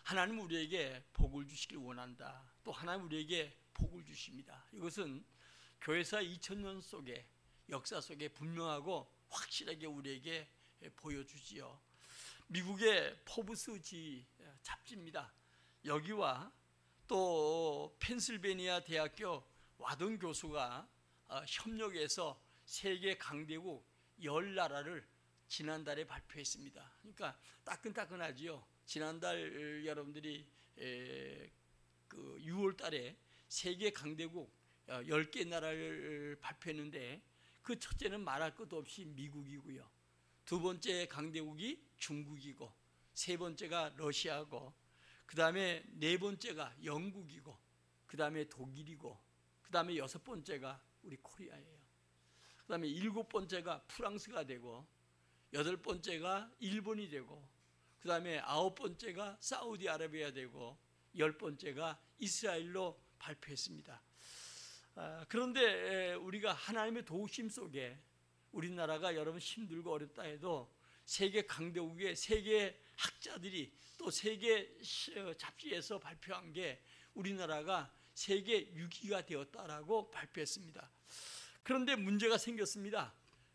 하나님 우리에게 복을 주시길 원한다. 또 하나님 우리에게 복을 주십니다. 이것은 교회사 2000년 속에 역사 속에 분명하고 확실하게 우리에게 보여주지요. 미국의 포브스 잡지입니다. 여기와 또 펜실베니아 대학교 와던 교수가 협력해서 세계 강대국 10나라를 지난달에 발표했습니다. 그러니까 따끈따끈하지요. 지난달 여러분들이 그 6월 달에 세계 강대국 10개 나라를 발표했는데 그 첫째는 말할 것도 없이 미국이고요. 두 번째 강대국이 중국이고, 세 번째가 러시아고, 그 다음에 네 번째가 영국이고, 그 다음에 독일이고, 그 다음에 여섯 번째가 우리 코리아예요. 그 다음에 일곱 번째가 프랑스가 되고, 여덟 번째가 일본이 되고, 그 다음에 아홉 번째가 사우디아라비아 되고, 열 번째가 이스라엘로 발표했습니다. 그런데 우리가 하나님의 도우심 속에 우리나라가 여러분 힘들고 어렵다 해도 세계 강대국의 세계 학자들이 또 세계 잡지에서 발표한 게 우리나라가 세계 6위가 되었다라고 발표했습니다. 그런데 문제가 생겼습니다.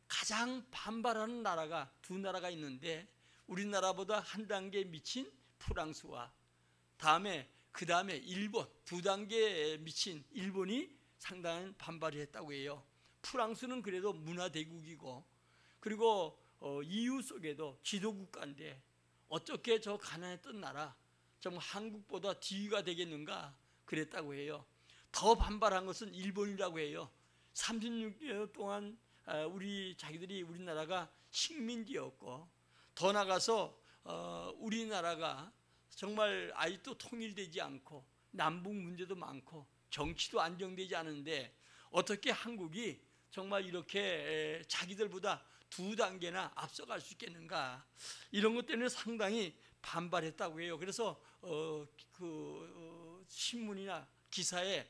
가장 반발하는 나라가 두 나라가 있는데 우리나라보다 한 단계 미친 프랑스와 그 다음에 일본, 두 단계 미친 일본이 상당한 반발을 했다고 해요. 프랑스는 그래도 문화대국이고, 그리고 EU 속에도 지도국가인데 어떻게 저 가난했던 나라 정말 한국보다 뒤가 되겠는가 그랬다고 해요. 더 반발한 것은 일본이라고 해요. 36년 동안 우리나라가 식민지였고, 더 나가서 우리나라가 정말 아직도 통일되지 않고 남북 문제도 많고 정치도 안정되지 않은데 어떻게 한국이 정말 이렇게 자기들보다 두 단계나 앞서갈 수 있겠는가, 이런 것 때문에 상당히 반발했다고 해요. 그래서 신문이나 기사에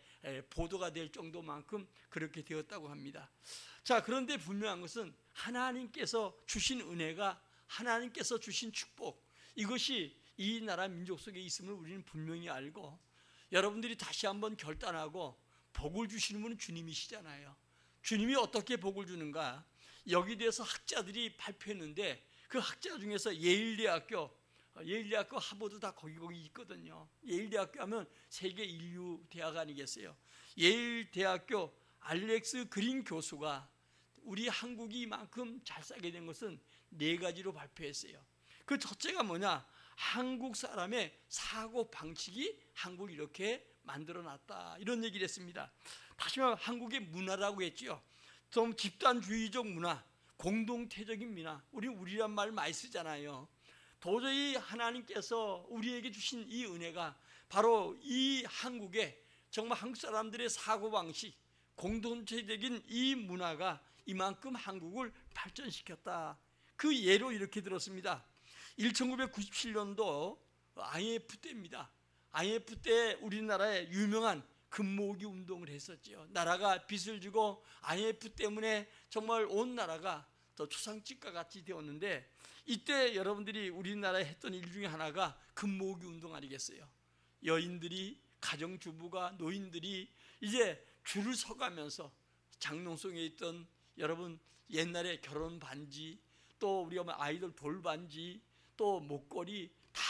보도가 될 정도만큼 그렇게 되었다고 합니다. 자, 그런데 분명한 것은 하나님께서 주신 은혜가, 하나님께서 주신 축복, 이것이 이 나라 민족 속에 있음을 우리는 분명히 알고, 여러분들이 다시 한번 결단하고 복을 주시는 분은 주님이시잖아요. 주님이 어떻게 복을 주는가, 여기 대해서 학자들이 발표했는데 그 학자 중에서 예일대학교 하버드 다 거기 있거든요. 예일대학교 하면 세계 인류 대학 아니겠어요. 예일대학교 알렉스 그린 교수가 우리 한국이 이만큼 잘 살게 된 것은 네 가지로 발표했어요. 그 첫째가 뭐냐, 한국 사람의 사고 방식이 한국을 이렇게 만들어놨다, 이런 얘기를 했습니다. 다시 말하면 한국의 문화라고 했죠. 좀 집단주의적 문화, 공동체적인 문화, 우리란 말 많이 쓰잖아요. 도저히 하나님께서 우리에게 주신 이 은혜가 바로 이 한국에 정말 한국 사람들의 사고방식, 공동체적인 이 문화가 이만큼 한국을 발전시켰다. 그 예로 이렇게 들었습니다. 1997년도 IMF 때입니다. IMF 때 우리나라에 유명한 금모으기 운동을 했었죠. 나라가 빚을 주고 IMF 때문에 정말 온 나라가 더 초상집과 같이 되었는데, 이때 여러분들이 우리나라에 했던 일 중에 하나가 금모으기 운동 아니겠어요. 여인들이, 가정주부가, 노인들이 이제 줄을 서가면서 장롱속에 있던 여러분 옛날에 결혼 반지, 또 우리가 아이들 돌반지, 또 목걸이 다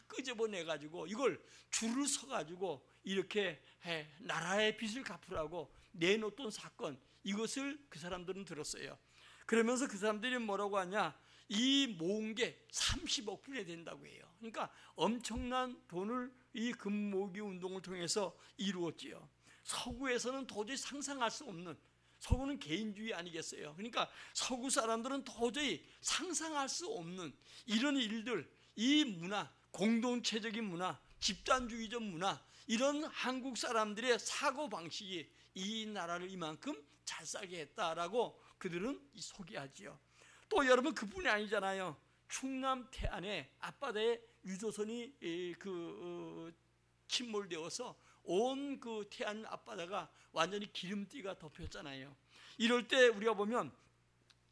끄집어내가지고 이걸 줄을 서가지고 이렇게 나라의 빚을 갚으라고 내놓던 사건, 이것을 그 사람들은 들었어요. 그러면서 그 사람들이 뭐라고 하냐, 이 모은 게 30억 분이 된다고 해요. 그러니까 엄청난 돈을 이 금모으기 운동을 통해서 이루었지요. 서구에서는 도저히 상상할 수 없는, 서구는 개인주의 아니겠어요. 그러니까 서구 사람들은 도저히 상상할 수 없는 이런 일들, 이 문화, 공동체적인 문화, 집단주의적 문화, 이런 한국 사람들의 사고방식이 이 나라를 이만큼 잘 살게 했다라고 그들은 소개하지요. 또 여러분, 그뿐이 아니잖아요. 충남 태안의 앞바다에 유조선이 침몰되어서 온 그 태안 앞바다가 완전히 기름띠가 덮였잖아요. 이럴 때 우리가 보면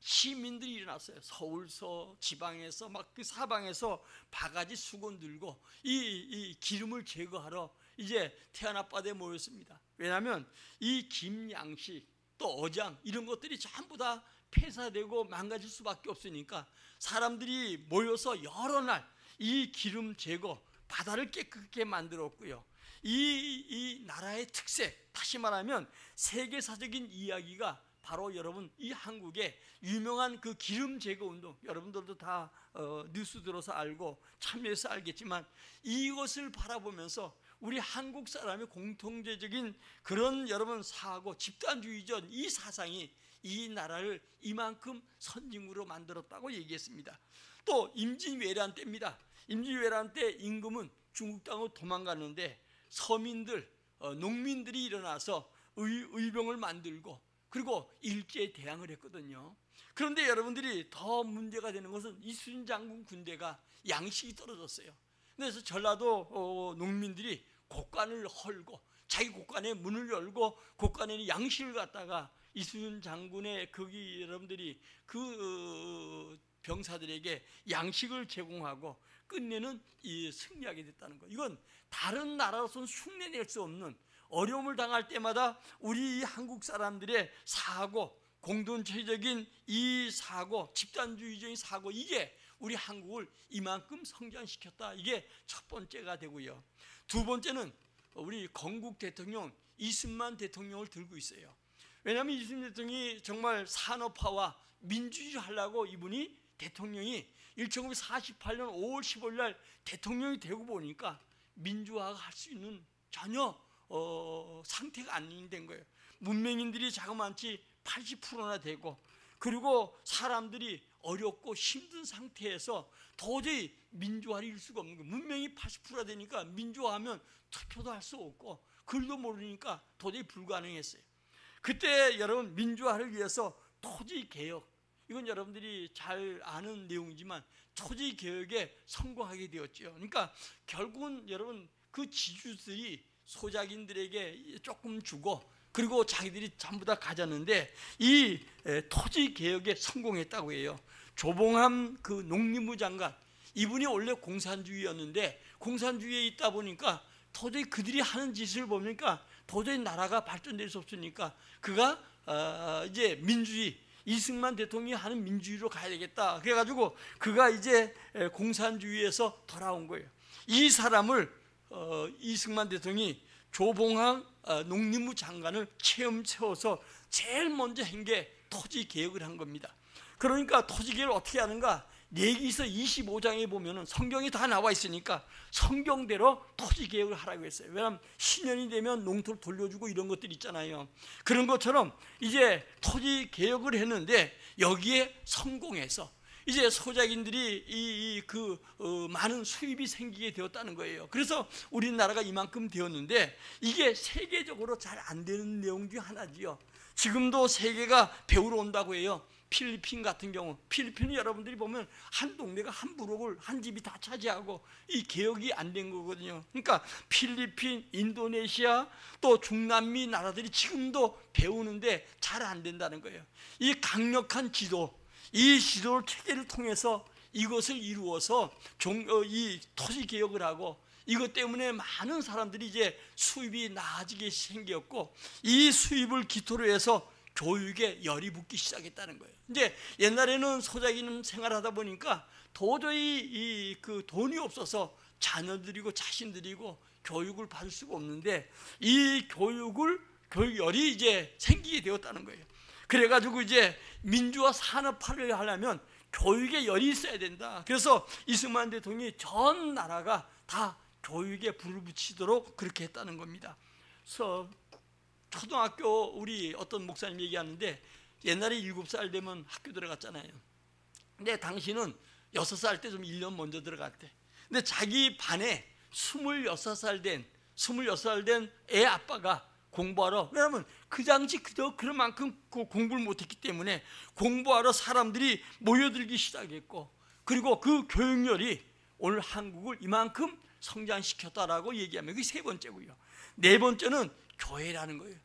시민들이 일어났어요. 서울서, 지방에서, 막 그 사방에서 바가지 수건 들고 이 기름을 제거하러 이제 태안앞바다에 모였습니다. 왜냐하면 이 김, 양식, 또 어장 이런 것들이 전부 다 폐사되고 망가질 수밖에 없으니까 사람들이 모여서 여러 날 이 기름 제거, 바다를 깨끗하게 만들었고요. 이 나라의 특색, 다시 말하면 세계사적인 이야기가 바로 여러분 이 한국의 유명한 그 기름 제거 운동, 여러분들도 다 뉴스 들어서 알고 참여해서 알겠지만 이것을 바라보면서 우리 한국 사람의 공통적인 그런 여러분 사고, 집단주의적 이 사상이 이 나라를 이만큼 선진국으로 만들었다고 얘기했습니다. 또 임진왜란 때입니다. 임진왜란 때 임금은 중국 땅으로 도망갔는데 서민들, 농민들이 일어나서 의병을 만들고 그리고 일제에 대항을 했거든요. 그런데 여러분들이 더 문제가 되는 것은 이순신 장군 군대가 양식이 떨어졌어요. 그래서 전라도 농민들이 곡간을 헐고 자기 곡간에 문을 열고 곡간에는 양식을 갖다가 이순신 장군의 거기 여러분들이 그 병사들에게 양식을 제공하고 끝내는 이 승리하게 됐다는 거. 이건 다른 나라로서는 흉내낼 수 없는, 어려움을 당할 때마다 우리 한국 사람들의 사고, 공동체적인 이 사고, 집단주의적인 사고, 이게 우리 한국을 이만큼 성장시켰다. 이게 첫 번째가 되고요. 두 번째는 우리 건국 대통령 이승만 대통령을 들고 있어요. 왜냐하면 이승만 대통령이 정말 산업화와 민주주의 하려고 이분이 대통령이 1948년 5월 15일 날 대통령이 되고 보니까 민주화가 할 수 있는 전혀 상태가 안 된 거예요. 문명인들이 자그마치 80%나 되고, 그리고 사람들이 어렵고 힘든 상태에서 도저히 민주화를 이룰 수가 없는 거예요. 문명이 80%가 되니까 민주화하면 투표도 할 수 없고 글도 모르니까 도저히 불가능했어요. 그때 여러분 민주화를 위해서 토지개혁, 이건 여러분들이 잘 아는 내용이지만 토지개혁에 성공하게 되었죠. 그러니까 결국은 여러분 그 지주들이 소작인들에게 조금 주고 그리고 자기들이 전부 다 가졌는데 이 토지개혁에 성공했다고 해요. 조봉암 그 농림부 장관, 이분이 원래 공산주의였는데 공산주의에 있다 보니까 도저히 그들이 하는 짓을 보니까 도저히 나라가 발전될 수 없으니까 그가 이제 민주주의, 이승만 대통령이 하는 민주주의로 가야 되겠다. 그래가지고 그가 이제 공산주의에서 돌아온 거예요. 이 사람을 이승만 대통령이 조봉암 농림부 장관을 체험 세워서 제일 먼저 한 게 토지개혁을 한 겁니다. 그러니까 토지개혁을 어떻게 하는가? 레위기서 25장에 보면은 성경이 다 나와 있으니까 성경대로 토지개혁을 하라고 했어요. 왜냐하면 신년이 되면 농토를 돌려주고 이런 것들 있잖아요. 그런 것처럼 이제 토지개혁을 했는데 여기에 성공해서 이제 소작인들이 많은 수입이 생기게 되었다는 거예요. 그래서 우리나라가 이만큼 되었는데 이게 세계적으로 잘 안 되는 내용 중 하나지요. 지금도 세계가 배우러 온다고 해요. 필리핀 같은 경우, 필리핀은 여러분들이 보면 한 동네가 한 부록을 한 집이 다 차지하고 이 개혁이 안 된 거거든요. 그러니까 필리핀, 인도네시아 또 중남미 나라들이 지금도 배우는데 잘 안 된다는 거예요. 이 강력한 지도, 이 지도 체계를 통해서 이것을 이루어서 이 토지 개혁을 하고 이것 때문에 많은 사람들이 이제 수입이 나아지게 생겼고 이 수입을 기토로 해서 교육에 열이 붙기 시작했다는 거예요. 이제 옛날에는 소작인 생활하다 보니까 도저히 그 돈이 없어서 자녀들이고 자신들이고 교육을 받을 수가 없는데 이 교육열이 이제 생기게 되었다는 거예요. 그래가지고 이제 민주화 산업화를 하려면 교육에 열이 있어야 된다. 그래서 이승만 대통령이 전 나라가 다 교육에 불을 붙이도록 그렇게 했다는 겁니다. 그래서 초등학교 우리 어떤 목사님 얘기하는데 옛날에 7살 되면 학교 들어갔잖아요. 근데 당신은 6살 때 좀 1년 먼저 들어갔대. 근데 자기 반에 26살 된 애 아빠가 공부하러, 왜냐하면 그 당시 그런 만큼 공부를 못했기 때문에 공부하러 사람들이 모여들기 시작했고, 그리고 그 교육열이 오늘 한국을 이만큼 성장시켰다라고 얘기하면 그게 세 번째고요. 네 번째는 교회라는 거예요.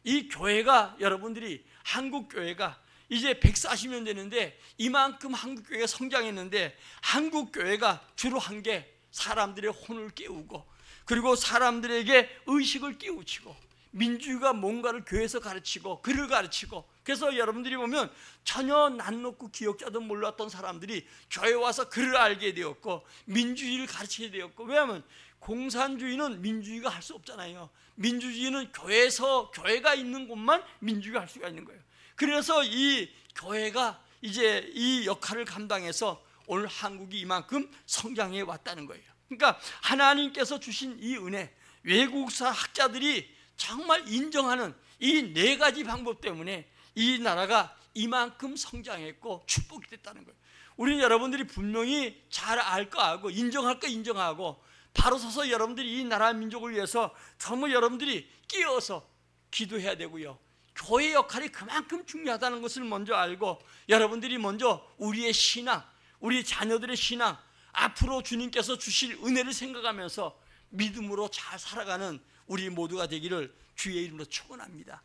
이 교회가 여러분들이 한국 교회가 이제 140년 되는데 이만큼 한국 교회가 성장했는데 한국 교회가 주로 한 게 사람들의 혼을 깨우고, 그리고 사람들에게 의식을 깨우치고, 민주주의가 뭔가를 교회에서 가르치고 글을 가르치고, 그래서 여러분들이 보면 전혀 낯놓고 기억자도 몰랐던 사람들이 교회에 와서 글을 알게 되었고 민주주의를 가르치게 되었고, 왜냐하면 공산주의는 민주주의가 할 수 없잖아요. 민주주의는 교회가 있는 곳만 민주주의가 할 수가 있는 거예요. 그래서 이 교회가 이제 이 역할을 감당해서 오늘 한국이 이만큼 성장해 왔다는 거예요. 그러니까 하나님께서 주신 이 은혜, 외국사 학자들이 정말 인정하는 이 네 가지 방법 때문에 이 나라가 이만큼 성장했고 축복이 됐다는 거예요. 우리는 여러분들이 분명히 잘 알 거 알고 인정할 거 인정하고 바로 서서 여러분들이 이 나라 민족을 위해서 정말 여러분들이 끼어서 기도해야 되고요. 교회 역할이 그만큼 중요하다는 것을 먼저 알고, 여러분들이 먼저 우리의 신앙, 우리 자녀들의 신앙, 앞으로 주님께서 주실 은혜를 생각하면서 믿음으로 잘 살아가는 우리 모두가 되기를 주의 이름으로 축원합니다.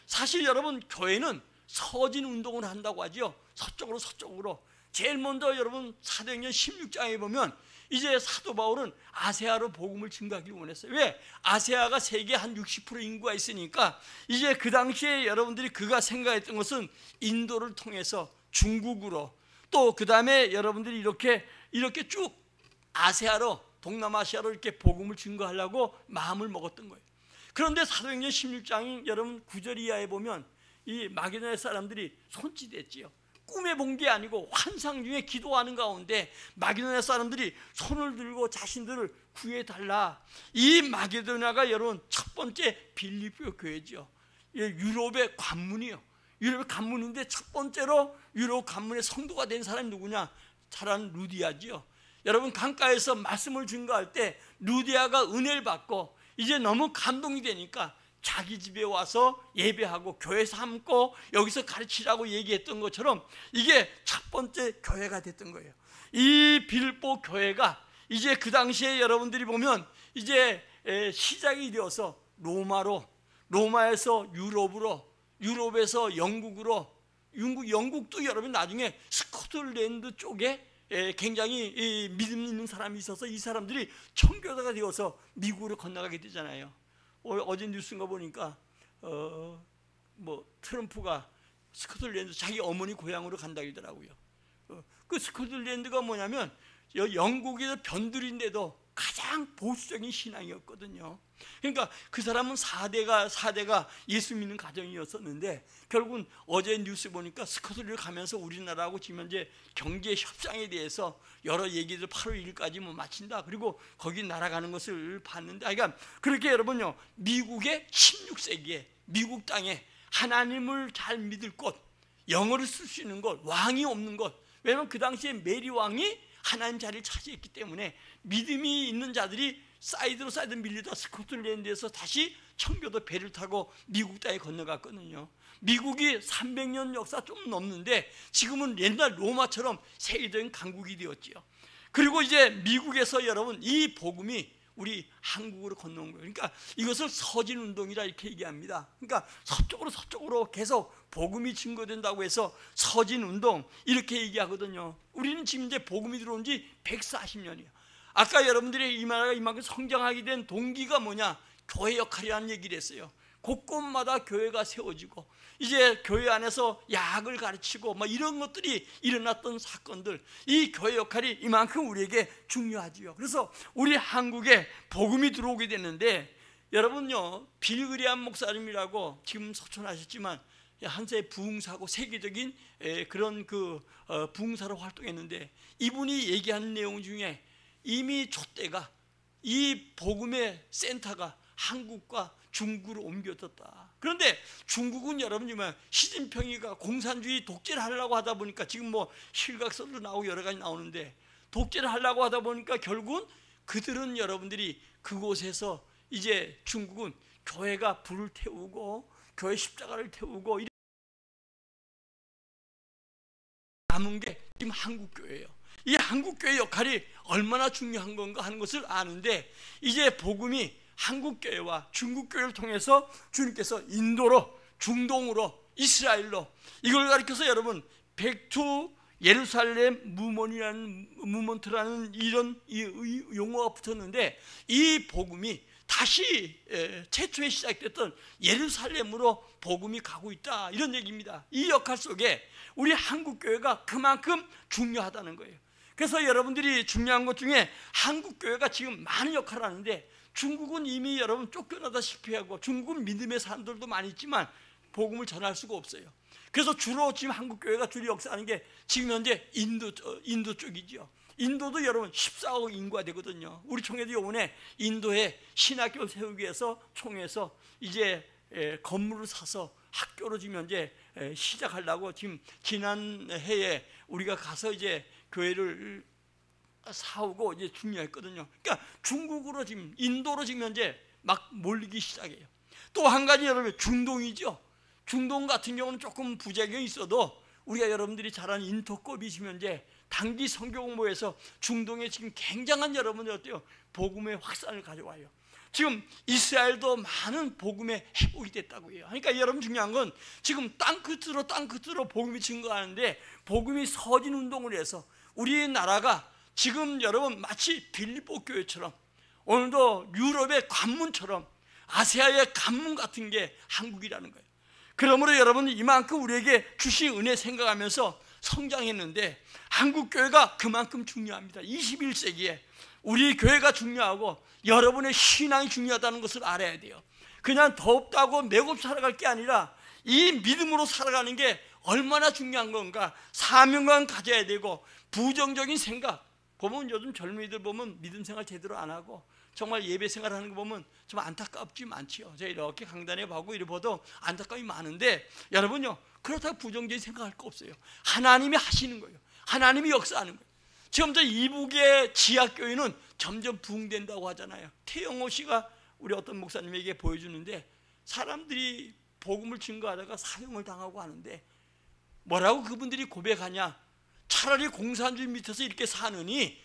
사실 여러분, 교회는 서진 운동을 한다고 하죠. 서쪽으로. 제일 먼저 여러분 사도행전 16장에 보면 이제 사도 바울은 아세아로 복음을 증거하기를 원했어요. 왜? 아세아가 세계 한 60% 인구가 있으니까 이제 그 당시에 여러분들이 그가 생각했던 것은 인도를 통해서 중국으로, 또 그 다음에 여러분들이 이렇게 쭉 아세아로, 동남아시아로 이렇게 복음을 증거하려고 마음을 먹었던 거예요. 그런데 사도행전 16장 여러분 9절 이하에 보면 이 마게도냐 사람들이 손짓했지요. 꿈에 본 게 아니고 환상 중에 기도하는 가운데 마게도냐 사람들이 손을 들고 자신들을 구해달라. 이 마게도냐가 여러분 첫 번째 빌립보 교회죠. 유럽의 관문이요. 유럽의 관문인데 첫 번째로 유럽 관문의 성도가 된 사람이 누구냐? 잘 아는 루디아지요. 여러분 강가에서 말씀을 증거할 때 루디아가 은혜를 받고 이제 너무 감동이 되니까 자기 집에 와서 예배하고 교회 삼고 여기서 가르치라고 얘기했던 것처럼 이게 첫 번째 교회가 됐던 거예요. 이 빌립보 교회가 이제 그 당시에 여러분들이 보면 이제 시작이 되어서 로마에서 유럽으로, 유럽에서 영국으로, 영국도 여러분 나중에 스코틀랜드 쪽에 굉장히 믿음 있는 사람이 있어서 이 사람들이 청교도가 되어서 미국으로 건너가게 되잖아요. 어제 뉴스인가 보니까 트럼프가 스코틀랜드 자기 어머니 고향으로 간다고 하더라고요. 그 스코틀랜드가 뭐냐면 영국에서 변두리인데도 가장 보수적인 신앙이었거든요. 그러니까 그 사람은 4대가 예수 믿는 가정이었었는데 결국은 어제 뉴스 보니까 스코틀랜드 가면서 우리나라하고 지금 현재 경제 협상에 대해서 여러 얘기들 8월 1일까지 마친다. 그리고 거기 날아가는 것을 봤는데, 그러니까 그렇게 여러분요, 미국의 16세기에 미국 땅에 하나님을 잘 믿을 곳, 영어를 쓸 수 있는 곳, 왕이 없는 곳. 왜냐하면 그 당시에 메리 왕이 하나님 자리를 차지했기 때문에 믿음이 있는 자들이 사이드로 밀리다 스코틀랜드에서 다시 청교도 배를 타고 미국 땅에 건너갔거든요. 미국이 300년 역사 좀 넘는데 지금은 옛날 로마처럼 세계적인 강국이 되었지요. 그리고 이제 미국에서 여러분 이 복음이 우리 한국으로 건너온 거예요. 그러니까 이것을 서진운동이라 이렇게 얘기합니다. 그러니까 서쪽으로 계속 복음이 증거된다고 해서 서진운동 이렇게 얘기하거든요. 우리는 지금 이제 복음이 들어온 지 140년이에요. 아까 여러분들이 이 나라가 이만큼 성장하게 된 동기가 뭐냐? 교회 역할이라는 얘기를 했어요. 곳곳마다 교회가 세워지고 이제 교회 안에서 약을 가르치고 이런 것들이 일어났던 사건들, 이 교회 역할이 이만큼 우리에게 중요하지요. 그래서 우리 한국에 복음이 들어오게 됐는데, 여러분요, 빌그리암 목사님이라고 지금 소천하셨지만 한세 부흥사고 세계적인 그런 부흥사로 활동했는데, 이분이 얘기하는 내용 중에 이미 촛대가 이 복음의 센터가 한국과 중국으로 옮겨졌다. 그런데 중국은 여러분 시진핑이가 공산주의 독재를 하려고 하다 보니까 지금 실각설도 나오고 여러 가지 나오는데, 독재를 하려고 하다 보니까 결국은 그들은 여러분들이 그곳에서 이제 중국은 교회가 불을 태우고 교회 십자가를 태우고 남은 게 지금 한국교회예요. 이 한국교회 역할이 얼마나 중요한 건가 하는 것을 아는데, 이제 복음이 한국교회와 중국교회를 통해서 주님께서 인도로, 중동으로, 이스라엘로 이걸 가리켜서 여러분 백투 예루살렘 무먼트라는 이런 용어가 붙었는데, 이 복음이 다시 최초에 시작됐던 예루살렘으로 복음이 가고 있다, 이런 얘기입니다. 이 역할 속에 우리 한국교회가 그만큼 중요하다는 거예요. 그래서 여러분들이 중요한 것 중에 한국교회가 지금 많은 역할을 하는데, 중국은 이미 여러분 쫓겨나다시피 하고, 중국은 믿음의 사람들도 많이 있지만 복음을 전할 수가 없어요. 그래서 주로 지금 한국교회가 주로 역사하는 게 지금 현재 인도 쪽이죠. 인도도 여러분 14억 인구가 되거든요. 우리 총회도 이번에 인도에 신학교 세우기 위해서 총회에서 이제 건물을 사서 학교로 지금 현재 시작하려고, 지금 지난 해에 우리가 가서 이제 교회를 사오고 이제 중요했거든요. 그러니까 중국으로 지금, 인도로 지금 현재 막 몰리기 시작해요. 또 한 가지 여러분, 중동이죠. 중동 같은 경우는 조금 부작용이 있어도 우리가 여러분들이 잘 아는 인터컵이 지금 현재 단기 선교 공모에서 중동에 지금 굉장한 여러분들 어때요? 복음의 확산을 가져와요. 지금 이스라엘도 많은 복음의 회복이 됐다고 해요. 그러니까 여러분 중요한 건 지금 땅 끝으로 복음이 증거하는데, 복음이 서진 운동을 해서 우리나라가 지금 여러분 마치 빌립보 교회처럼, 오늘도 유럽의 관문처럼 아시아의 관문 같은 게 한국이라는 거예요. 그러므로 여러분 이만큼 우리에게 주신 은혜 생각하면서 성장했는데, 한국교회가 그만큼 중요합니다. 21세기에 우리 교회가 중요하고 여러분의 신앙이 중요하다는 것을 알아야 돼요. 그냥 덥다고 매곱 살아갈 게 아니라 이 믿음으로 살아가는 게 얼마나 중요한 건가, 사명감 가져야 되고, 부정적인 생각 보면 요즘 젊은이들 보면 믿음 생활 제대로 안 하고 정말 예배 생활하는 거 보면 좀 안타깝지 많지요. 제가 이렇게 강단에 가고 이래 봐도 안타까움이 많은데, 여러분요, 그렇다고 부정적인 생각할 거 없어요. 하나님이 하시는 거예요. 하나님이 역사하는 거예요. 지금 저 이북의 지하교회는 점점 부흥된다고 하잖아요. 태영호 씨가 우리 어떤 목사님에게 보여주는데, 사람들이 복음을 증거하다가 사형을 당하고 하는데 뭐라고 그분들이 고백하냐, 차라리 공산주의 밑에서 이렇게 사느니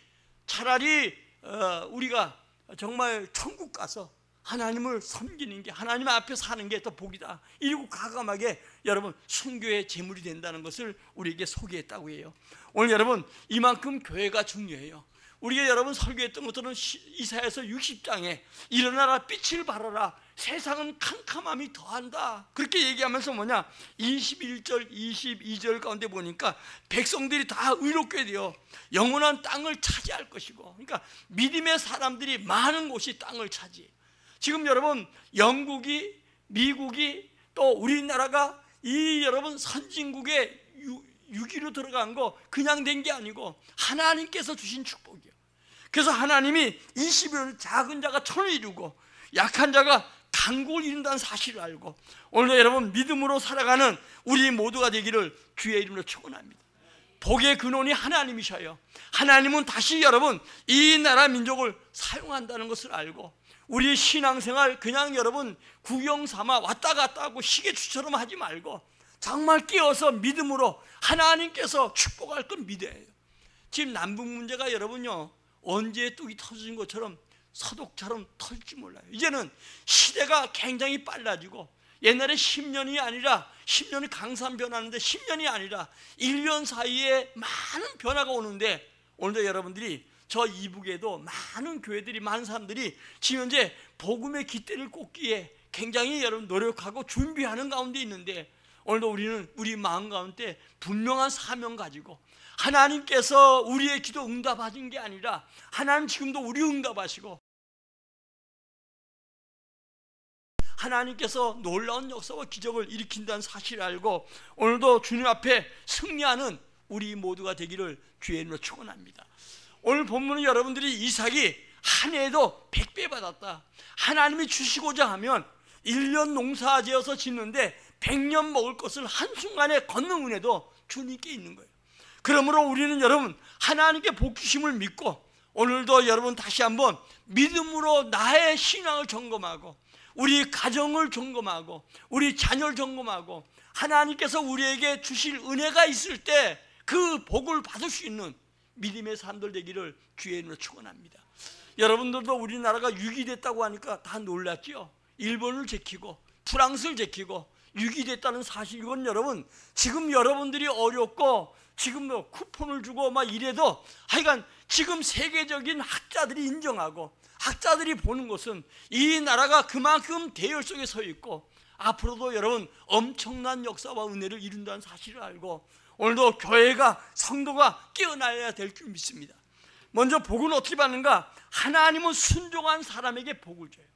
차라리 우리가 정말 천국 가서 하나님을 섬기는 게, 하나님 앞에 사는 게 더 복이다, 이러고 과감하게 여러분 순교의 제물이 된다는 것을 우리에게 소개했다고 해요. 오늘 여러분 이만큼 교회가 중요해요. 우리가 여러분 설교했던 것들은 이사야서 60장에 일어나라 빛을 발하라 세상은 캄캄함이 더한다, 그렇게 얘기하면서 뭐냐, 21절 22절 가운데 보니까 백성들이 다 의롭게 되어 영원한 땅을 차지할 것이고, 그러니까 믿음의 사람들이 많은 곳이 땅을 차지해. 지금 여러분 영국이, 미국이, 또 우리나라가 이 여러분 선진국에 6위로 들어간 거 그냥 된 게 아니고 하나님께서 주신 축복이에요. 그래서 하나님이 21년 작은 자가 천을 이루고 약한 자가 강국을 이룬다는 사실을 알고, 오늘 여러분 믿음으로 살아가는 우리 모두가 되기를 주의 이름으로 축원합니다. 복의 근원이 하나님이셔요. 하나님은 다시 여러분 이 나라 민족을 사용한다는 것을 알고, 우리 신앙생활 그냥 여러분 구경 삼아 왔다 갔다 하고 시계추처럼 하지 말고 정말 깨어서 믿음으로 하나님께서 축복할 건 믿어야 해요. 지금 남북 문제가 여러분요, 언제 뚝이 터진 것처럼 서독처럼 터질지 몰라요. 이제는 시대가 굉장히 빨라지고, 옛날에 10년이 아니라 10년이 강산 변하는데 10년이 아니라 1년 사이에 많은 변화가 오는데, 오늘도 여러분들이 저 이북에도 많은 교회들이, 많은 사람들이 지금 현재 복음의 깃대를 꽂기에 굉장히 여러분 노력하고 준비하는 가운데 있는데, 오늘도 우리는 우리 마음 가운데 분명한 사명 가지고, 하나님께서 우리의 기도 응답하신 게 아니라 하나님 지금도 우리 응답하시고, 하나님께서 놀라운 역사와 기적을 일으킨다는 사실을 알고 오늘도 주님 앞에 승리하는 우리 모두가 되기를 주의 이름으로 축원합니다. 오늘 본문은 여러분들이 이삭이 한 해에도 100배 받았다, 하나님이 주시고자 하면 1년 농사 지어서 짓는데 100년 먹을 것을 한순간에 걷는 은혜도 주님께 있는 거예요. 그러므로 우리는 여러분 하나님께 복 주심을 믿고, 오늘도 여러분 다시 한번 믿음으로 나의 신앙을 점검하고, 우리 가정을 점검하고, 우리 자녀를 점검하고, 하나님께서 우리에게 주실 은혜가 있을 때 그 복을 받을 수 있는 믿음의 사람들 되기를 주의 이름으로 축원합니다. 여러분들도 우리나라가 6위 됐다고 하니까 다 놀랐죠. 일본을 제키고 프랑스를 제키고 6위 됐다는 사실, 이건 여러분 지금 여러분들이 어렵고 지금 뭐 쿠폰을 주고 막 이래도 하여간 지금 세계적인 학자들이 인정하고 학자들이 보는 것은 이 나라가 그만큼 대열 속에 서 있고 앞으로도 여러분 엄청난 역사와 은혜를 이룬다는 사실을 알고 오늘도 교회가 성도가 깨어나야 될 줄 믿습니다. 먼저 복은 어떻게 받는가? 하나님은 순종한 사람에게 복을 줘요.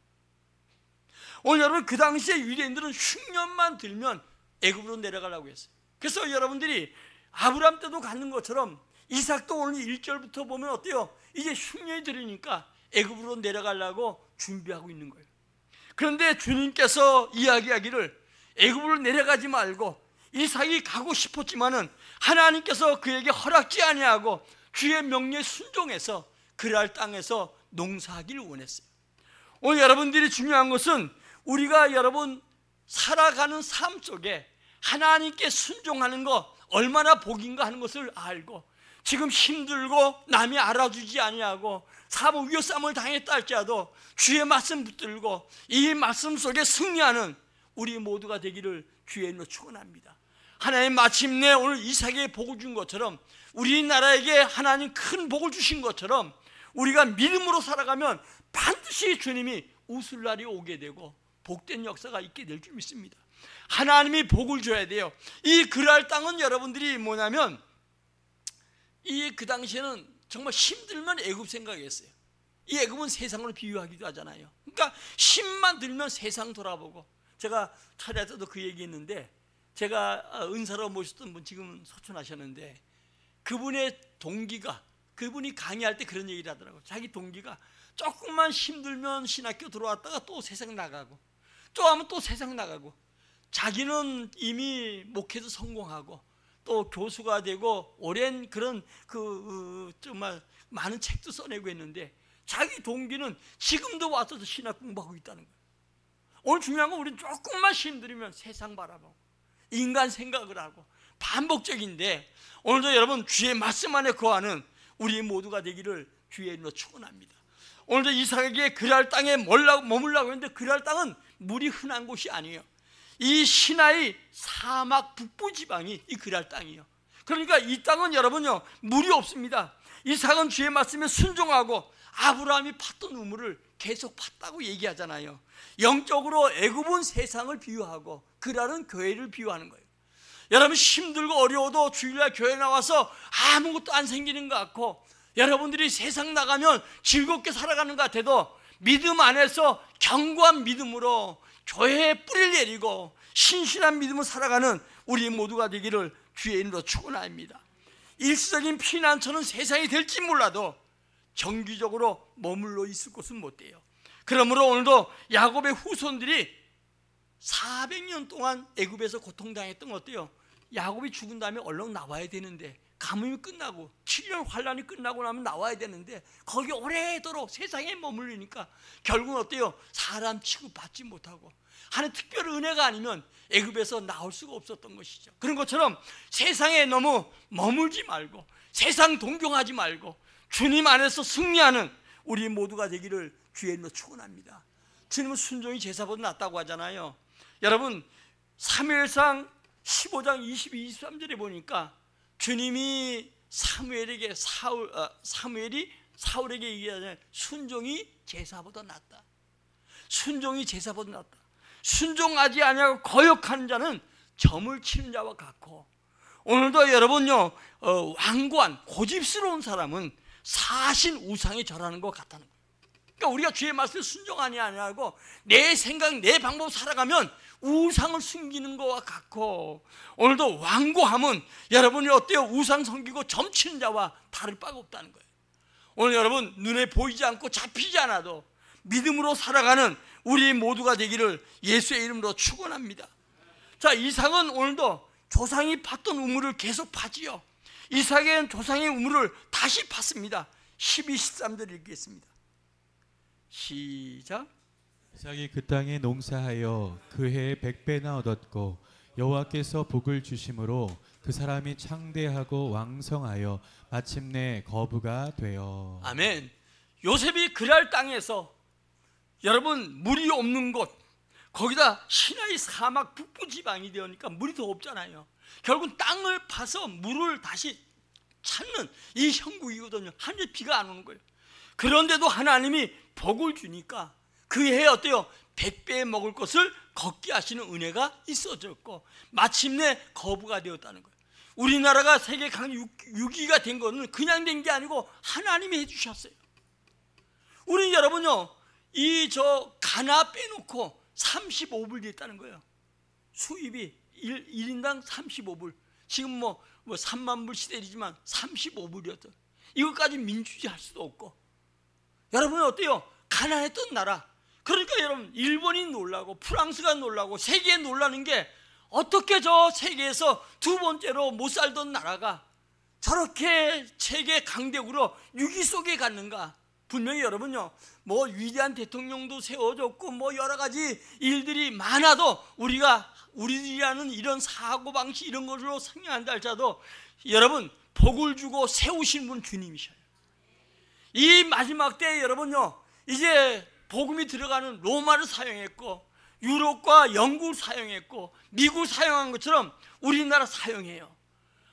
오늘 여러분 그 당시에 유대인들은 흉년만 들면 애굽으로 내려가려고 했어요. 그래서 여러분들이 아브라함 때도 갖는 것처럼 이삭도 오늘 1절부터 보면 어때요? 이제 흉년이 들으니까 애굽으로 내려가려고 준비하고 있는 거예요. 그런데 주님께서 이야기하기를 애굽으로 내려가지 말고 이삭이 가고 싶었지만은 하나님께서 그에게 허락지 아니하고 주의 명령에 순종해서 그랄 땅에서 농사하기를 원했어요. 오늘 여러분들이 중요한 것은 우리가 여러분 살아가는 삶 속에 하나님께 순종하는 거 얼마나 복인가 하는 것을 알고 지금 힘들고 남이 알아주지 아니하고 사법 위협삼을 당했다 할지라도 주의 말씀 붙들고 이 말씀 속에 승리하는 우리 모두가 되기를 주의 이름으로 축원합니다. 하나님 마침내 오늘 이삭에게 복을 준 것처럼 우리나라에게 하나님 큰 복을 주신 것처럼 우리가 믿음으로 살아가면 반드시 주님이 웃을 날이 오게 되고 복된 역사가 있게 될 줄 믿습니다. 하나님이 복을 줘야 돼요. 이 그랄 땅은 여러분들이 뭐냐면 이 그 당시에는 정말 힘들면 애굽 생각했어요. 이 애굽은 세상으로 비유하기도 하잖아요. 그러니까 힘만 들면 세상 돌아보고 제가 차례에서도 그 얘기했는데 제가 은사로 모셨던 분 지금 소천하셨는데 그분의 동기가 그분이 강의할 때 그런 얘기를 하더라고요. 자기 동기가 조금만 힘들면 신학교 들어왔다가 또 세상 나가고 또 하면 또 세상 나가고 자기는 이미 목회도 성공하고 또 교수가 되고 오랜 그런 정말 많은 책도 써내고 했는데 자기 동기는 지금도 와서 신학 공부하고 있다는 거예요. 오늘 중요한 건 우리는 조금만 힘들면 세상 바라보고 인간 생각을 하고 반복적인데 오늘도 여러분 주의 말씀 안에 거하는 우리 모두가 되기를 주의 이름으로 축원합니다. 오늘도 이삭에게 그랄 땅에 머물라고 했는데 그랄 땅은 물이 흔한 곳이 아니에요. 이 시나이 사막 북부 지방이 이 그랄 땅이에요. 그러니까 이 땅은 여러분요 물이 없습니다. 이삭은 주의 말씀에 순종하고 아브라함이 팠던 우물을 계속 팠다고 얘기하잖아요. 영적으로 애굽은 세상을 비유하고 그랄은 교회를 비유하는 거예요. 여러분 힘들고 어려워도 주일날 교회 나와서 아무것도 안 생기는 것 같고 여러분들이 세상 나가면 즐겁게 살아가는 것 같아도 믿음 안에서 견고한 믿음으로 교회에 뿌리를 내리고 신실한 믿음으로 살아가는 우리 모두가 되기를 주의 이름으로 축원합니다. 일시적인 피난처는 세상이 될지 몰라도 정기적으로 머물러 있을 곳은 못 돼요. 그러므로 오늘도 야곱의 후손들이 400년 동안 애굽에서 고통당했던 거 어때요? 야곱이 죽은 다음에 얼른 나와야 되는데 가뭄이 끝나고 7년 환란이 끝나고 나면 나와야 되는데 거기 오래도록 세상에 머물리니까 결국은 어때요? 사람 취급받지 못하고 하나님 특별한 은혜가 아니면 애굽에서 나올 수가 없었던 것이죠. 그런 것처럼 세상에 너무 머물지 말고 세상 동경하지 말고 주님 안에서 승리하는 우리 모두가 되기를 주의 이름으로 축원합니다. 주님은 순종이 제사보다 낫다고 하잖아요. 여러분 사무엘상 15장 22, 23절에 보니까 주님이 사무엘이 사울에게 얘기하잖아요. 순종이 제사보다 낫다. 순종이 제사보다 낫다. 순종하지 아니하고 거역하는 자는 점을 치는 자와 같고 오늘도 여러분요 완고한 고집스러운 사람은 사신 우상에 절하는 것 같다는 거예요. 그러니까 우리가 주의 말씀에 순종하지 아니하고 내 생각 내 방법 살아가면 우상을 숨기는 것과 같고 오늘도 완고함은 여러분이 어때요? 우상 섬기고 점치는 자와 다를 바가 없다는 거예요. 오늘 여러분 눈에 보이지 않고 잡히지 않아도 믿음으로 살아가는 우리 모두가 되기를 예수의 이름으로 축원합니다. 자, 이삭은 오늘도 조상이 팠던 우물을 계속 파지요. 이삭은 조상의 우물을 다시 팠습니다. 12, 13절 읽겠습니다. 시작. 이삭이 그 땅에 농사하여 그 해에 100배나 얻었고 여호와께서 복을 주심으로 그 사람이 창대하고 왕성하여 마침내 거부가 되어. 아멘. 요셉이 그랄 땅에서 여러분 물이 없는 곳 거기다 시나이 사막 북부 지방이 되니까 물이 더 없잖아요. 결국 땅을 파서 물을 다시 찾는 이 형국이거든요. 하늘에 비가 안 오는 거예요. 그런데도 하나님이 복을 주니까 그 해에 어때요? 100배 먹을 것을 걷게 하시는 은혜가 있어졌고 마침내 거부가 되었다는 거예요. 우리나라가 세계 강국 6위가 된 거는 그냥 된 게 아니고 하나님이 해주셨어요. 우리 여러분요, 가나 빼놓고 35불 됐다는 거예요. 수입이 1인당 35불. 지금 뭐 3만 불 시대이지만 35불이었던. 이것까지 민주주의 할 수도 없고. 여러분 어때요? 가난했던 나라. 그러니까 여러분 일본이 놀라고 프랑스가 놀라고 세계에 놀라는 게 어떻게 저 세계에서 두 번째로 못 살던 나라가 저렇게 세계 강대국으로 위기 속에 갔는가. 분명히 여러분요, 뭐 위대한 대통령도 세워졌고 뭐 여러 가지 일들이 많아도 우리들이라는 이런 사고방식 이런 것으로 생각한다 할지라도 여러분 복을 주고 세우신 분 주님이셔요. 이 마지막 때에 여러분요, 이제 복음이 들어가는 로마를 사용했고 유럽과 영국을 사용했고 미국을 사용한 것처럼 우리나라 사용해요.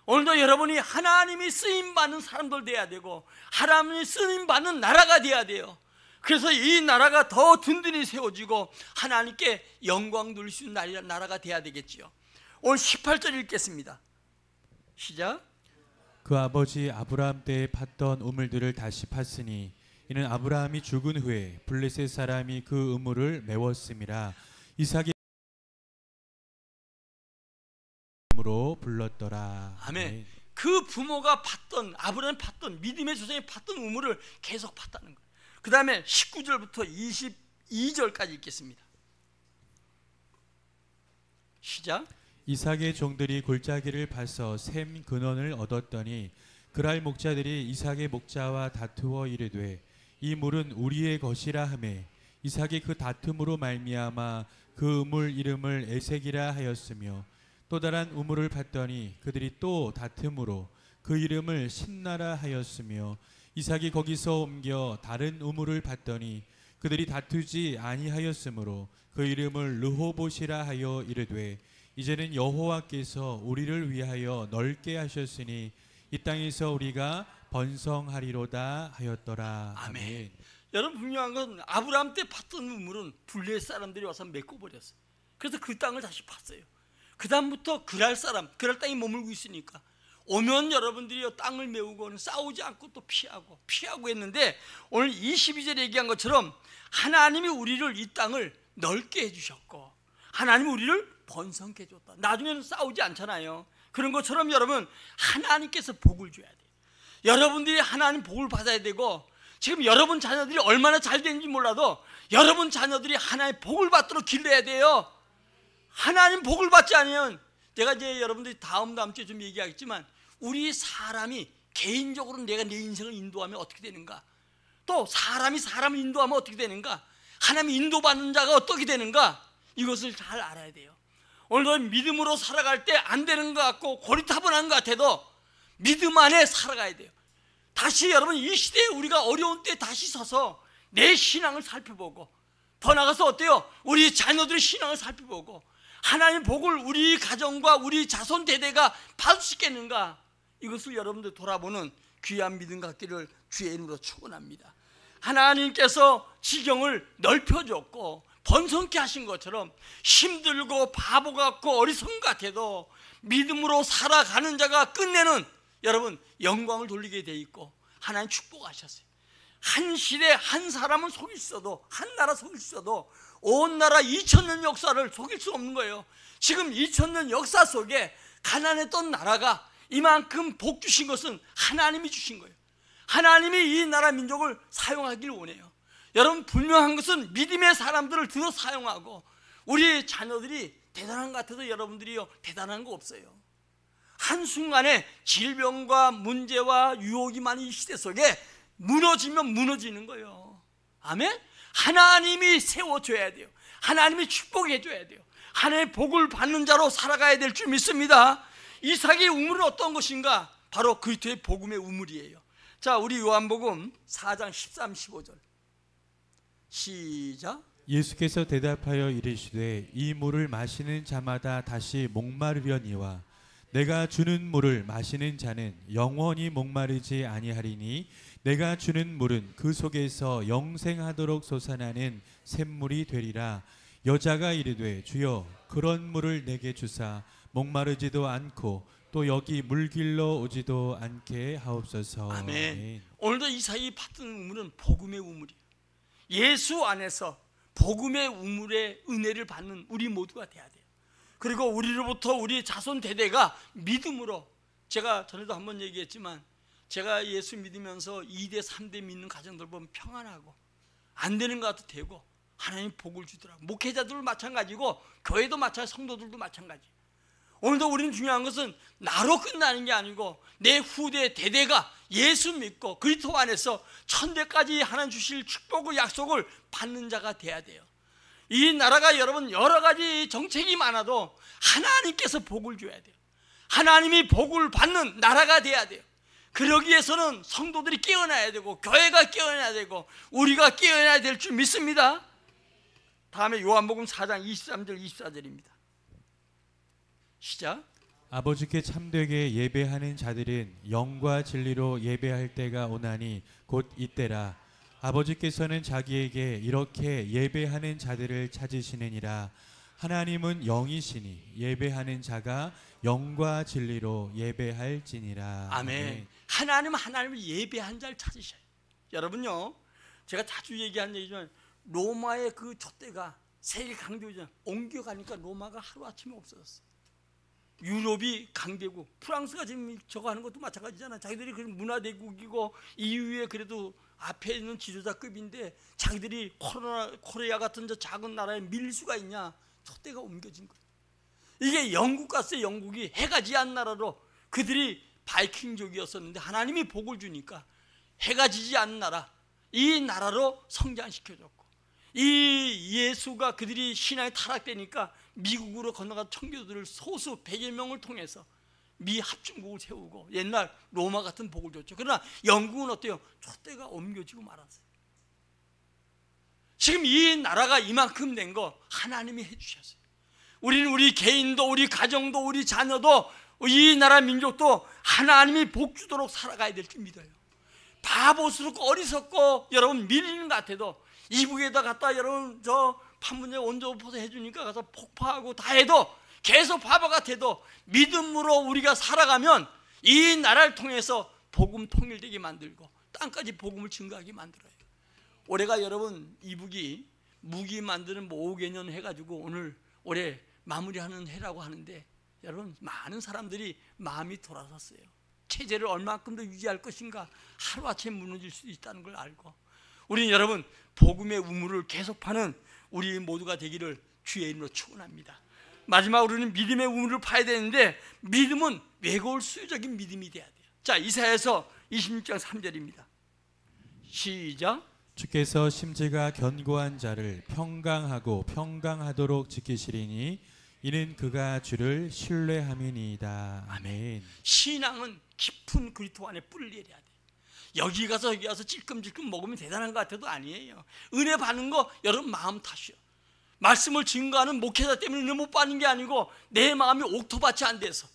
오늘도 여러분이 하나님이 쓰임받는 사람들 돼야 되고 하나님이 쓰임받는 나라가 돼야 돼요. 그래서 이 나라가 더 든든히 세워지고 하나님께 영광 돌릴 수 있는 나라가 돼야 되겠지요. 오늘 18절 읽겠습니다. 시작. 그 아버지 아브라함 때에 팠던 우물들을 다시 팠으니 이는 아브라함이 죽은 후에 블레셋 사람이 그 우물을 메웠음이라. 이삭이 으로 불렀더라. 아멘. 그 부모가 팠던, 아브라함이 팠던, 믿음의 조상이 팠던 우물을 계속 팠다는 거예요. 그 다음에 19절부터 22절까지 읽겠습니다. 시작. 이삭의 종들이 골짜기를 파서 샘 근원을 얻었더니 그랄 목자들이 이삭의 목자와 다투어 이르되 이 물은 우리의 것이라 하매 이삭이 그 다툼으로 말미암아 그 우물 이름을 에색이라 하였으며 또 다른 우물을 팠더니 그들이 또 다툼으로 그 이름을 신나라 하였으며 이삭이 거기서 옮겨 다른 우물을 팠더니 그들이 다투지 아니하였으므로 그 이름을 르호봇이라 하여 이르되 이제는 여호와께서 우리를 위하여 넓게 하셨으니 이 땅에서 우리가 번성하리로다 하였더라. 아멘. 여러분 분명한 건 아브라함 때 팠던 우물은 블레셋 사람들이 와서 메꿔 버렸어요. 그래서 그 땅을 다시 팠어요. 그 다음부터 그랄 땅이 머물고 있으니까 오면 여러분들이 땅을 메우고는 싸우지 않고 또 피하고 했는데 오늘 22절에 얘기한 것처럼 하나님이 우리를 이 땅을 넓게 해주셨고 하나님이 우리를 번성케 해줬다. 나중에는 싸우지 않잖아요. 그런 것처럼 여러분 하나님께서 복을 줘야 돼요. 여러분들이 하나님 복을 받아야 되고 지금 여러분 자녀들이 얼마나 잘 되는지 몰라도 여러분 자녀들이 하나님의 복을 받도록 길러야 돼요. 하나님 복을 받지 않으면 제가 이제 여러분들이 다음 주에 좀 얘기하겠지만 우리 사람이 개인적으로 내가 내 인생을 인도하면 어떻게 되는가, 또 사람이 사람을 인도하면 어떻게 되는가, 하나님 인도받는 자가 어떻게 되는가, 이것을 잘 알아야 돼요. 오늘도 믿음으로 살아갈 때 안 되는 것 같고 고리타분한 것 같아도 믿음 안에 살아가야 돼요. 다시 여러분 이 시대에 우리가 어려운 때 다시 서서 내 신앙을 살펴보고 더 나아가서 어때요? 우리 자녀들의 신앙을 살펴보고 하나님의 복을 우리 가정과 우리 자손 대대가 받을 수 있겠는가, 이것을 여러분들 돌아보는 귀한 믿음 갖기를 주의 이름으로 축원합니다. 하나님께서 지경을 넓혀줬고 번성케 하신 것처럼 힘들고 바보 같고 어리석은 것 같아도 믿음으로 살아가는 자가 끝내는 여러분 영광을 돌리게 돼 있고 하나님 축복하셨어요. 한 시대 한 사람은 속일 수 있어도 한 나라 속일 수 있어도 온 나라 2000년 역사를 속일 수 없는 거예요. 지금 2000년 역사 속에 가난했던 나라가 이만큼 복 주신 것은 하나님이 주신 거예요. 하나님이 이 나라 민족을 사용하기를 원해요. 여러분 분명한 것은 믿음의 사람들을 들어 사용하고 우리 자녀들이 대단한 것 같아도 여러분들이요 대단한 거 없어요. 한순간에 질병과 문제와 유혹이 많은 이 시대 속에 무너지면 무너지는 거예요. 아멘? 하나님이 세워줘야 돼요. 하나님이 축복해줘야 돼요. 하나님의 복을 받는 자로 살아가야 될 줄 믿습니다. 이삭의 우물은 어떤 것인가? 바로 그리스도의 복음의 우물이에요. 자, 우리 요한복음 4장 13, 15절 시작. 예수께서 대답하여 이르시되 이 물을 마시는 자마다 다시 목마르려니와 내가 주는 물을 마시는 자는 영원히 목마르지 아니하리니 내가 주는 물은 그 속에서 영생하도록 솟아나는 샘물이 되리라. 여자가 이르되 주여 그런 물을 내게 주사 목마르지도 않고 또 여기 물길러 오지도 않게 하옵소서. 아멘. 오늘도 이사이 받은 우물은 복음의 우물이에요. 예수 안에서 복음의 우물의 은혜를 받는 우리 모두가 돼야 돼요. 그리고 우리로부터 우리 자손 대대가 믿음으로, 제가 전에도 한번 얘기했지만 제가 예수 믿으면서 2대 3대 믿는 가정들 보면 평안하고 안 되는 것 같아도 되고 하나님 복을 주더라고요. 목회자들도 마찬가지고 교회도 마찬가지, 성도들도 마찬가지. 오늘도 우리는 중요한 것은 나로 끝나는 게 아니고 내 후대 대대가 예수 믿고 그리스도 안에서 천대까지 하나님 주실 축복을, 약속을 받는 자가 돼야 돼요. 이 나라가 여러분 여러 가지 정책이 많아도 하나님께서 복을 줘야 돼요. 하나님이 복을 받는 나라가 돼야 돼요. 그러기 위해서는 성도들이 깨어나야 되고 교회가 깨어나야 되고 우리가 깨어나야 될 줄 믿습니다. 다음에 요한복음 4장 23절 24절입니다. 시작. 아버지께 참되게 예배하는 자들은 영과 진리로 예배할 때가 오나니 곧 이때라. 아버지께서는 자기에게 이렇게 예배하는 자들을 찾으시느니라. 하나님은 영이시니 예배하는 자가 영과 진리로 예배할지니라. 아멘. 하나님은 하나님을 예배한 자를 찾으셔요. 여러분요, 제가 자주 얘기한 얘기지만 로마의 그 촛대가 세계 강대국이잖아요. 옮겨가니까 로마가 하루아침에 없어졌어요. 유럽이 강대국, 프랑스가 지금 저거 하는 것도 마찬가지잖아요. 자기들이 그 문화대국이고 EU에 그래도 앞에 있는 지도자급인데 자기들이 코리아 같은 저 작은 나라에 밀 수가 있냐? 촛대가 옮겨진 거예요. 이게 영국 갔어요. 영국이 해가 지한 나라로, 그들이 바이킹족이었었는데 하나님이 복을 주니까 해가 지지 않는 나라, 이 나라로 성장시켜줬고, 이 예수가 그들이 신앙이 타락되니까 미국으로 건너간 청교도들 소수 100여 명을 통해서 미 합중국을 세우고 옛날 로마 같은 복을 줬죠. 그러나 영국은 어때요? 촛대가 옮겨지고 말았어요. 지금 이 나라가 이만큼 된 거 하나님이 해주셨어요. 우리는 우리 개인도 우리 가정도 우리 자녀도 이 나라 민족도 하나님이 복 주도록 살아가야 될 줄 믿어요. 바보스럽고 어리석고 여러분 밀리는 것 같아도 이북에다 갖다 여러분 저 판문제 원조포서 해주니까 가서 폭파하고 다 해도 계속 바보 같아도 믿음으로 우리가 살아가면 이 나라를 통해서 복음 통일되게 만들고 땅까지 복음을 증거하게 만들어요. 올해가 여러분 이북이 무기 만드는 뭐 5개년 해가지고 오늘 올해 마무리하는 해라고 하는데 여러분 많은 사람들이 마음이 돌아섰어요. 체제를 얼마큼 더 유지할 것인가, 하루아침에 무너질 수 있다는 걸 알고 우리는 여러분 복음의 우물을 계속 파는 우리 모두가 되기를 주의 이름으로 축원합니다. 마지막으로는 믿음의 우물을 파야 되는데 믿음은 외골 수유적인 믿음이 돼야 돼요. 자, 이사야서 26장 3절입니다. 시작. 주께서 심지가 견고한 자를 평강하고 평강하도록 지키시리니 이는 그가 주를 신뢰함이니이다. 아멘. 신앙은 깊은 그리스도 안에 뿌리를 내려야 돼. 여기 가서 여기 가서 찔끔찔끔 먹으면 대단한 것 같아도 아니에요. 은혜 받는 거 여러분 마음 탓이요. 말씀을 증거하는 목회자 때문에 은혜 못 받는 게 아니고 내 마음이 옥토밭이 안 돼서,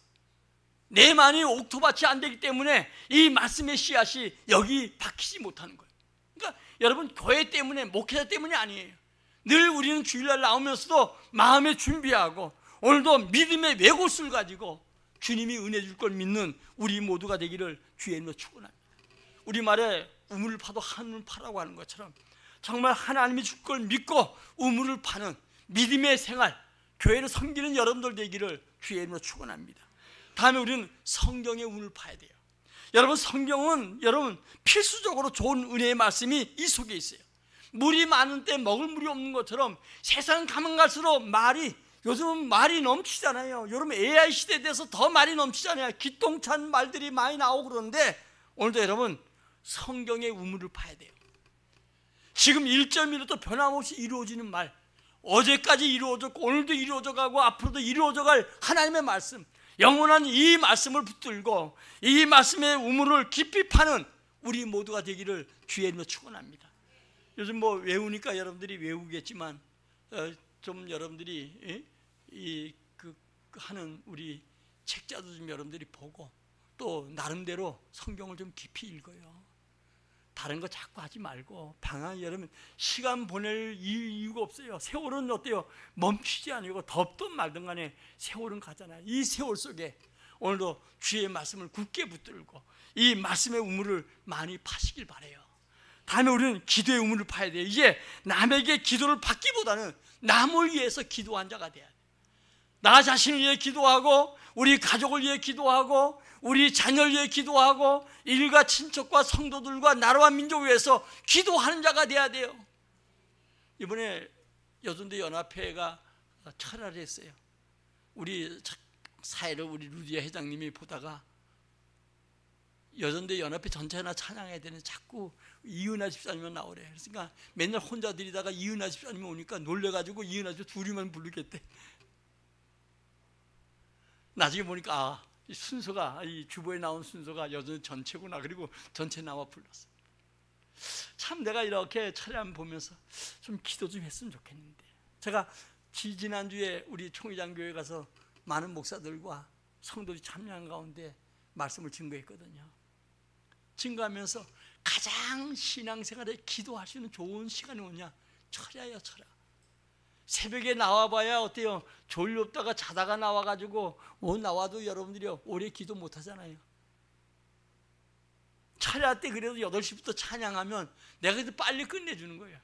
내 마음이 옥토밭이 안 되기 때문에 이 말씀의 씨앗이 여기 박히지 못하는 거예요. 그러니까 여러분 교회 때문에 목회자 때문이 아니에요. 늘 우리는 주일날 나오면서도 마음에 준비하고 오늘도 믿음의 외골수를 가지고 주님이 은혜 줄 걸 믿는 우리 모두가 되기를 주의 이름으로 축원합니다. 우리말에 우물을 파도 한물 파라고 하는 것처럼 정말 하나님이 줄 걸 믿고 우물을 파는 믿음의 생활, 교회를 섬기는 여러분들 되기를 주의 이름으로 축원합니다. 다음에 우리는 성경의 우물을 파야 돼요. 여러분 성경은 여러분 필수적으로 좋은 은혜의 말씀이 이 속에 있어요. 물이 많은 때 먹을 물이 없는 것처럼 세상 가면 갈수록 요즘은 말이 넘치잖아요. 여러분 AI 시대에 대해서 더 말이 넘치잖아요. 기똥찬 말들이 많이 나오고 그러는데 오늘도 여러분 성경의 우물을 파야 돼요. 지금 1.1도 변함없이 이루어지는 말, 어제까지 이루어졌고 오늘도 이루어져가고 앞으로도 이루어져갈 하나님의 말씀, 영원한 이 말씀을 붙들고 이 말씀의 우물을 깊이 파는 우리 모두가 되기를 주의 이름으로 축원합니다. 요즘 뭐 외우니까 여러분들이 외우겠지만 좀 여러분들이 하는 우리 책자도 좀 여러분들이 보고 또 나름대로 성경을 좀 깊이 읽어요. 다른 거 자꾸 하지 말고 방학 여러분 시간 보낼 이유가 없어요. 세월은 어때요? 멈추지 않고 덥든 말든 간에 세월은 가잖아요. 이 세월 속에 오늘도 주의 말씀을 굳게 붙들고 이 말씀의 우물을 많이 파시길 바라요. 다음에 우리는 기도의 우물을 파야 돼요. 이제 남에게 기도를 받기보다는 남을 위해서 기도한 자가 돼야 돼요. 나 자신을 위해 기도하고 우리 가족을 위해 기도하고 우리 자녀를 위해 기도하고 일가 친척과 성도들과 나라와 민족을 위해서 기도하는 자가 돼야 돼요. 이번에 여전대 연합회가 철회를 했어요. 우리 사회를 우리 루디아 회장님이 보다가 여전대 연합회 전체나 찬양해야 되는데 자꾸 이은하 집사님만 나오래. 그러니까 맨날 혼자 드리다가 이은하 집사님이 오니까 놀래가지고 이은하 집사 둘이만 부르겠대. 나중에 보니까 이 순서가 이 주보에 나온 순서가 여전히 전체구나. 그리고 전체 나와 불렀어. 참 내가 이렇게 찬양 보면서 좀 기도 좀 했으면 좋겠는데 제가 지난주에 우리 총회장 교회 가서 많은 목사들과 성도들이 참여한 가운데 말씀을 증거했거든요. 증거하면서 가장 신앙생활에 기도할 수 있는 좋은 시간이 뭐냐? 철야예요. 철야. 새벽에 나와봐야 어때요? 졸렸다가 자다가 나와가지고 나와도 여러분들이 오래 기도 못하잖아요. 철야 때 그래도 8시부터 찬양하면 내가 그래도 빨리 끝내주는 거예요.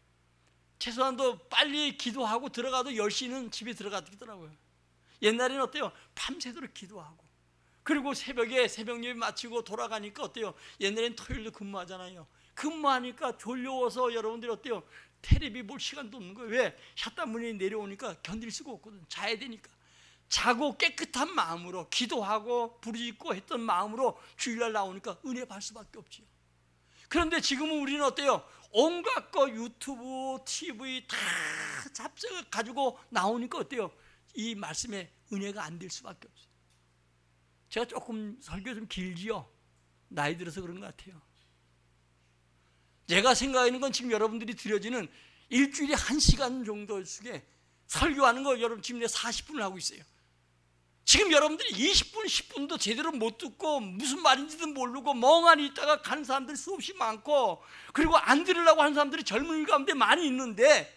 최소한도 빨리 기도하고 들어가도 10시는 집에 들어가더라고요. 옛날에는 어때요? 밤새도록 기도하고 그리고 새벽에 새벽 예배 마치고 돌아가니까 어때요? 옛날엔 토요일도 근무하잖아요. 근무하니까 졸려워서 여러분들이 어때요? 텔레비 볼 시간도 없는 거예요. 왜? 샷단문이 내려오니까 견딜 수가 없거든. 자야 되니까. 자고 깨끗한 마음으로 기도하고 부르짖고 했던 마음으로 주일날 나오니까 은혜 받을 수밖에 없지요. 그런데 지금은 우리는 어때요? 온갖 거 유튜브, TV 다 잡숴 가지고 나오니까 어때요? 이 말씀에 은혜가 안 될 수밖에 없어요. 제가 조금 설교 좀 길지요? 나이 들어서 그런 것 같아요. 제가 생각하는 건 지금 여러분들이 드려지는 일주일에 1시간 정도 속에 설교하는 거 여러분 지금 내가 40분을 하고 있어요. 지금 여러분들이 20분, 10분도 제대로 못 듣고 무슨 말인지도 모르고 멍하니 있다가 가는 사람들이 수없이 많고 그리고 안 들으려고 하는 사람들이 젊은이 가운데 많이 있는데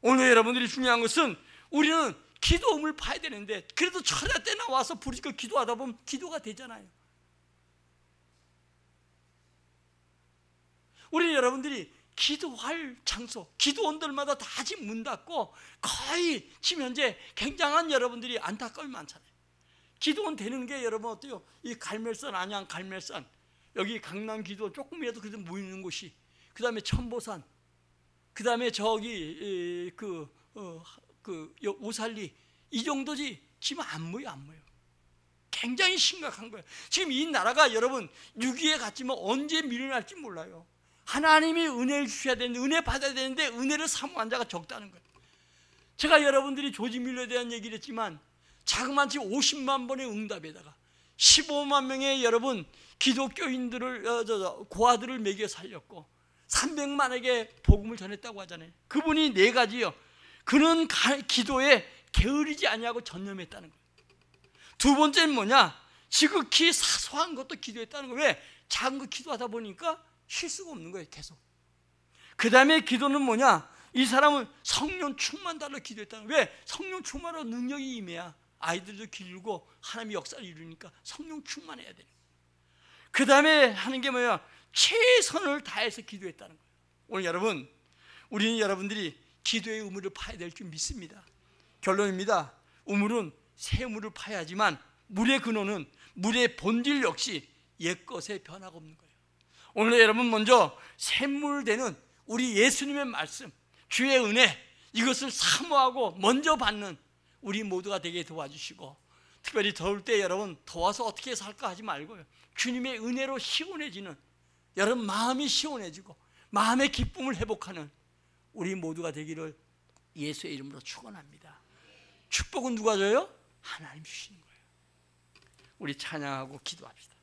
오늘 여러분들이 중요한 것은 우리는 기도음을 파야 되는데 그래도 철야 때 나와서 부르짖고 기도하다 보면 기도가 되잖아요. 우리 여러분들이 기도할 장소, 기도원들마다 다 지금 문 닫고 거의 지금 현재 굉장한 여러분들이 안타까움이 많잖아요. 기도원 되는 게 여러분 어때요? 이 갈멜산, 안양 갈멜산, 여기 강남 기도원 조금이라도 그래도 모이는 곳이, 그 다음에 천보산, 그 다음에 저기 오살리 이 정도지 지금 안 모여. 굉장히 심각한 거예요. 지금 이 나라가 여러분 6.25에 갔지만 언제 밀려날지 몰라요. 하나님이 은혜를 주셔야 되는데 은혜 받아야 되는데 은혜를 사모한 자가 적다는 거예요. 제가 여러분들이 조지 밀러에 대한 얘기를 했지만 자그마치 50만 번의 응답에다가 15만 명의 여러분 기독교인들을 고아들을 먹여 살렸고 300만에게 복음을 전했다고 하잖아요. 그분이 4가지요. 그는 기도에 게으르지 아니하고 전념했다는 거예요. 두 번째는 뭐냐? 지극히 사소한 것도 기도했다는 거예요. 왜? 작은 거 기도하다 보니까 쉴 수가 없는 거예요. 계속. 그 다음에 기도는 뭐냐? 이 사람은 성령 충만 달라 기도했다는 거예요. 왜? 성령 충만으로 능력이 임해야 아이들도 기르고 하나님의 역사를 이루니까 성령 충만해야 되는 거예요. 그 다음에 하는 게 뭐야? 최선을 다해서 기도했다는 거예요. 오늘 여러분, 우리는 여러분들이 기도의 우물을 파야 될 줄 믿습니다. 결론입니다. 우물은 새 물을 파야 하지만 물의 근원은 물의 본질 역시 옛것에 변화가 없는 거예요. 오늘 여러분 먼저 샘물 되는 우리 예수님의 말씀, 주의 은혜, 이것을 사모하고 먼저 받는 우리 모두가 되게 도와주시고, 특별히 더울 때 여러분 더워서 어떻게 살까 하지 말고요, 주님의 은혜로 시원해지는, 여러분 마음이 시원해지고 마음의 기쁨을 회복하는 우리 모두가 되기를 예수의 이름으로 축원합니다. 축복은 누가 줘요? 하나님 주시는 거예요. 우리 찬양하고 기도합시다.